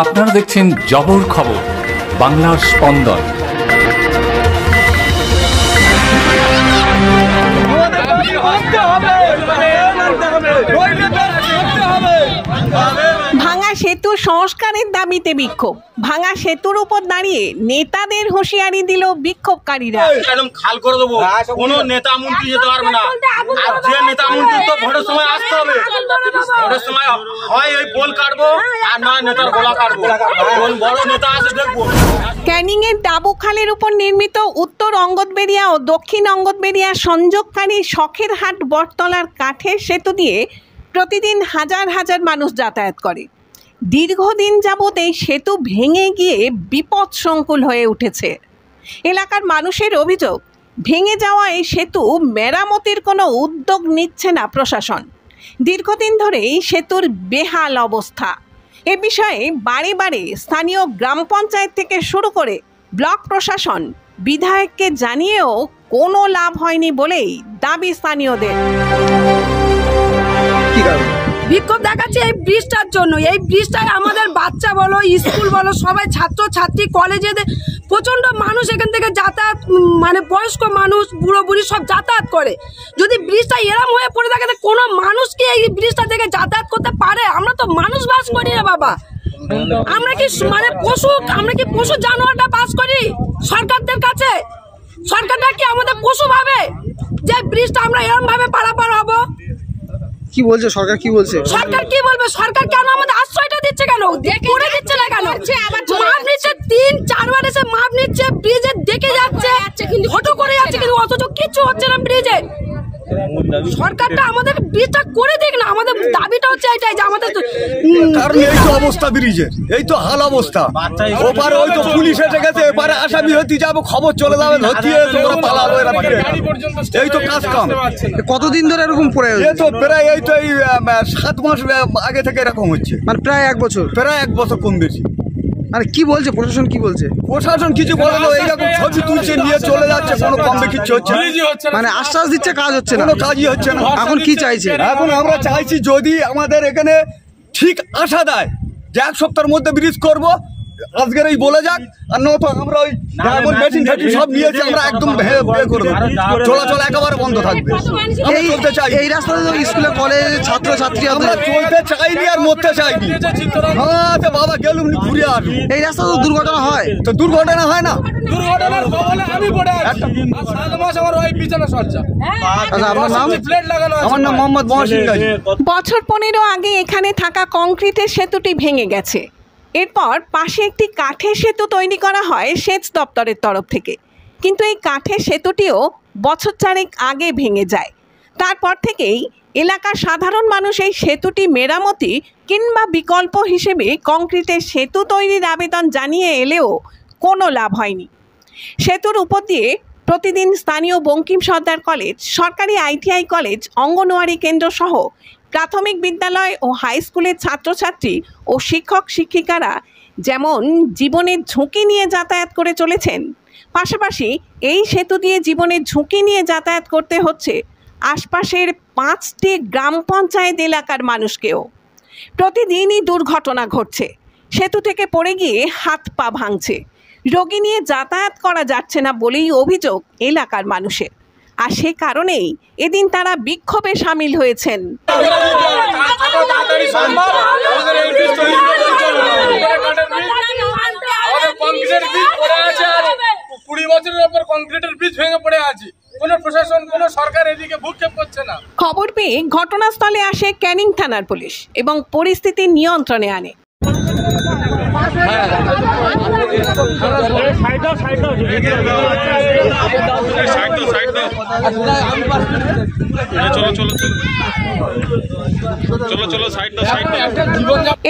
আপনারা দেখছেন জবর খবর, বাংলার স্পন্দন। ভাঙা সেতু সংস্কারের দাবিতে বিক্ষোভ। ভাঙা সেতুর উপর দাঁড়িয়ে নেতাদের হুঁশিয়ারি দিল বিক্ষোভকারীরা। খাল করে দেবো, কোনো নেতা মন্ত্রী যেতে পারবে না। আর যে নেতা মন্ত্রী তো ভোটের সময় আসতে হবে। ভোটের সময় হয় ওই পোল কাটবো আর নয় নেতার গলা কাটবো। কোন বড় নেতা আছে দেখবো। ক্যানিং এর ডাবুখালের উপর নির্মিত উত্তর অঙ্গদবেড়িয়া ও দক্ষিণ অঙ্গদবেড়িয়া সংযোগকারী শখের হাট বটতলার কাঠের সেতু দিয়ে প্রতিদিন হাজার হাজার মানুষ যাতায়াত করে। দীর্ঘদিন যাবৎ এই সেতু ভেঙে গিয়ে বিপদসংকুল হয়ে উঠেছে। এলাকার মানুষের অভিযোগ, ভেঙে যাওয়া এই সেতু মেরামতির কোনো উদ্যোগ নিচ্ছে না প্রশাসন। দীর্ঘদিন ধরেই সেতুর বেহাল অবস্থা। এ বিষয়ে বারে বারে স্থানীয় গ্রাম পঞ্চায়েত থেকে শুরু করে ব্লক প্রশাসন, বিধায়ককে জানিয়েও কোনো লাভ হয়নি বলেই দাবি স্থানীয়দের। বিক্ষোভ দেখাচ্ছে এই ব্রিজটার জন্য। এই ব্রিজটায় আমাদের বাচ্চা বলো, স্কুল বলো, সবাই ছাত্র ছাত্রী, কলেজে প্রচন্ড মানুষ এখান থেকে যাতায়াত, মানে বয়স্ক মানুষ, বুড়ো বুড়ি সব যাতায়াত করে। যদি ব্রিজটা এরম হয়ে পড়ে থাকে, কোনো মানুষ কি এই ব্রিজটা থেকে যাতায়াত করতে পারে? আমরা তো মানুষ বাস করি না বাবা, আমরা কি মানে পশু? আমরা কি পশু জানোয়ারটা বাস করি সরকারদের কাছে? সরকারটা কি আমাদের পশু ভাবে যে ব্রিজটা আমরা এরম ভাবে পারাপার হবো? কি বলছে সরকার? কি বলছে সরকার? কি বলবে সরকার? কেন আমাদের আশ্রয়টা দিচ্ছে? কেন করে দিচ্ছে না? কেন মাপ নিচ্ছে? 3-4 বার এসে মাপ নিচ্ছে, ব্রিজে দেখে যাচ্ছে, ফটো করে যাচ্ছে, কিন্তু অথচ কিছু হচ্ছে না ব্রিজে। সরকারটা আমাদের ব্রিজটা করে দিক না। আমাদের দাবিটা হচ্ছে এটাই যে আমাদের কারণ এই তো অবস্থা ব্রিজের, এই তো হাল অবস্থা। ওপারে ওই তো পুলিশ এসে গেছে, এবারে আসামি হতে যাবো, খবর চলে যাবে, ধরতে তোমরা পালালো। এই তো কাজ কাম। কতদিন ধরে এরকম পড়ে? এই তো প্রায় এই তো এই 7 মাস আগে থেকে এরকম হচ্ছে, মানে প্রায় 1 বছর। প্রায় 1 বছর কম বেশি। মানে কি বলছে প্রশাসন? কি বলছে প্রশাসন? কিছু বলে না, এইরকম ছবি তুলছে, নিয়ে চলে যাচ্ছে, কোনো কম কিচ্ছু হচ্ছে না। মানে আশ্বাস দিচ্ছে, কাজ হচ্ছে না, কোনো কাজই হচ্ছে না। এখন কি চাইছে? এখন আমরা চাইছি যদি আমাদের এখানে ঠিক আশা দেয় যে 1 সপ্তাহের মধ্যে ব্রিজ করবো, আজকের এই বলে যাক। আর নয়তো আমরা ওই মেশিন ফেশিন সব নিয়েছি, আমরা একদম করে দেবো, চলাচল একেবারে বন্ধ থাকবে। এই রাস্তাতে তো স্কুলে কলেজ ছাত্র ছাত্রী আমরা চলতে চাইনি আর মরতে চাইনি। হ্যাঁ বাবা গেলুম ঘুরে আসবো। এই রাস্তা তো দুর্ঘটনা হয়, তো দুর্ঘটনা হয় না? দুর্ঘটনার কবলে আমি পড়ে আছি। 7 মাস আমার ওই বিছানা সজ্জা। আপনার নাম? আমার নাম মোহাম্মদ মহসিন গাজী। বছর 15 আগে এখানে থাকা কংক্রিটের সেতুটি ভেঙে গেছে। এরপর পাশে একটি কাঠের সেতু তৈরি করা হয় সেচ দপ্তরের তরফ থেকে, কিন্তু এই কাঠের সেতুটিও বছর 4 আগে ভেঙে যায়। তারপর থেকেই এলাকার সাধারণ মানুষ এই সেতুটি মেরামতি কিংবা বিকল্প হিসেবে কংক্রিটের সেতু তৈরির আবেদন জানিয়ে এলেও কোনো লাভ হয়নি। সেতুর উপর দিয়ে প্রতিদিন স্থানীয় বঙ্কিম সর্দার কলেজ, সরকারি ITI কলেজ, অঙ্গনওয়াড়ি কেন্দ্র সহ প্রাথমিক বিদ্যালয় ও হাই স্কুলের ছাত্রছাত্রী ও শিক্ষক শিক্ষিকারা যেমন জীবনের ঝুঁকি নিয়ে যাতায়াত করে চলেছেন, পাশাপাশি এই সেতু দিয়ে জীবনের ঝুঁকি নিয়ে যাতায়াত করতে হচ্ছে আশপাশের 5টি গ্রাম পঞ্চায়েত এলাকার মানুষকেও। প্রতিদিনই দুর্ঘটনা ঘটছে, সেতু থেকে পড়ে গিয়ে হাত পা ভাঙছে, রোগী নিয়ে যাতায়াত করা যাচ্ছে না বলেই অভিযোগ এলাকার মানুষের। আর সে কারণেই এদিন তারা বিক্ষোভে সামিল হয়েছেন। খবর পেয়ে ঘটনাস্থলে আসে ক্যানিং থানার পুলিশ এবং পরিস্থিতি নিয়ন্ত্রণে আনে।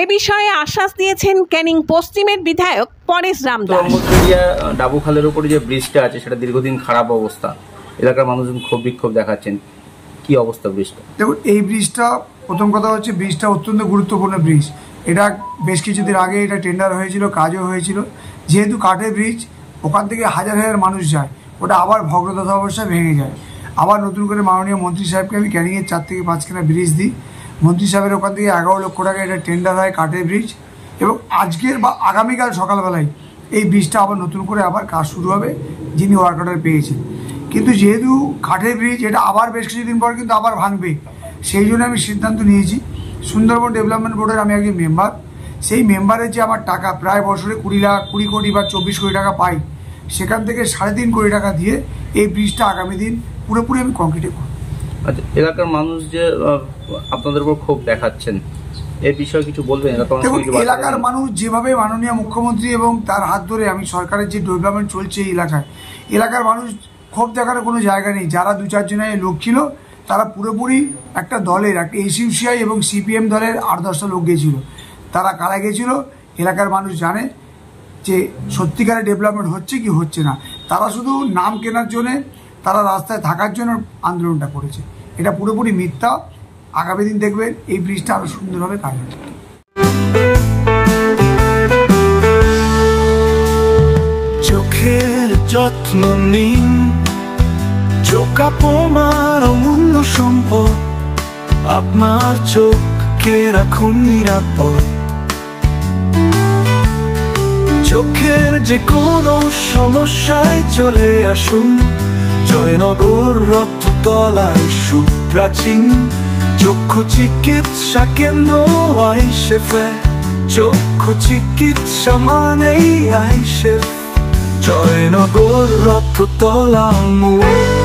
এ বিষয়ে আশ্বাস দিয়েছেন ক্যানিং পশ্চিমের বিধায়ক পরেশ রামদাস। ডাবুখালের উপরে যে ব্রিজটা আছে সেটা দীর্ঘদিন খারাপ অবস্থা, এলাকার মানুষজন ক্ষোভ বিক্ষোভ দেখাচ্ছেন, কি অবস্থা ব্রিজটা? দেখুন, এই ব্রিজটা প্রথম কথা হচ্ছে ব্রিজটা অত্যন্ত গুরুত্বপূর্ণ ব্রিজ। এটা বেশ কিছুদিন আগে এটা টেন্ডার হয়েছিল, কাজও হয়েছিল। যেহেতু কাঠের ব্রিজ, ওখান থেকে হাজার হাজার মানুষ যায়, ওটা আবার ভগ্নদশা অবস্থায় ভেঙে যায়। আবার নতুন করে মাননীয় মন্ত্রী সাহেবকে আমি ক্যানিংয়ের 4 থেকে 5 খানা ব্রিজ দিই। মন্ত্রী সাহেবের ওখান থেকে 11 লক্ষ টাকা এটা টেন্ডার হয় কাঠের ব্রিজ, এবং আজকের বা আগামীকাল সকালবেলায় এই ব্রিজটা আবার নতুন করে আবার কাজ শুরু হবে যিনি ওয়ার্ক অর্ডার পেয়েছেন। কিন্তু যেহেতু কাঠের ব্রিজ এটা আবার বেশ কিছুদিন পর কিন্তু আবার ভাঙবে, সেই জন্য আমি সিদ্ধান্ত নিয়েছি, সুন্দরবন ডেভেলপমেন্ট বোর্ডের আমি একজন মেম্বার, সেই মেম্বারের যে আমার টাকা প্রায় বছরে 20 কোটি বা 24 কোটি টাকা পাই, সেখান থেকে 3.5 কোটি টাকা দিয়ে এই ব্রিজটা আগামী দিন পুরোপুরি আমি কমপ্লিট করব। আচ্ছা, এলাকার মানুষ যে আপনাদের উপর ক্ষোভ দেখাচ্ছেন, এই বিষয়ে কিছু বলবেন? দেখুন, এলাকার মানুষ যেভাবে মাননীয় মুখ্যমন্ত্রী এবং তার হাত ধরে আমি সরকারের যে ডেভেলপমেন্ট চলছে এই এলাকায়, এলাকার মানুষ ক্ষোভ দেখার কোনো জায়গা নেই। যারা 2-4 জনের লোক ছিল তারা পুরোপুরি একটা দলের, একটা এসইউসিআই এবং সিপিএম দলের 8-10টা লোক গেছিল। তারা কারা গেছিল এলাকার মানুষ জানে যে সত্যিকারের ডেভেলপমেন্ট হচ্ছে কি হচ্ছে না। তারা শুধু নাম কেনার জন্যে, তারা রাস্তায় থাকার জন্য আন্দোলনটা করেছে। এটা পুরোপুরি মিথ্যা। আগামী দিন দেখবেন এই ব্রিজটা আরো সুন্দরভাবে কাজ হবে। চোখের যত্ন নিন, চোখ আপনার অমূল্য সম্পদ, আপনার চোখকে রাখুন নিরাপদ। চোখের যে কোনো সমস্যায় চলে আসুন জয়নগর রক্ততলায় সুপ্রাচীন চক্ষু চিকিৎসা কেন্দ্র আইসেফে। চক্ষু চিকিৎসা মানেই আইসেফ, জয়নগর রক্ততলা মোড়।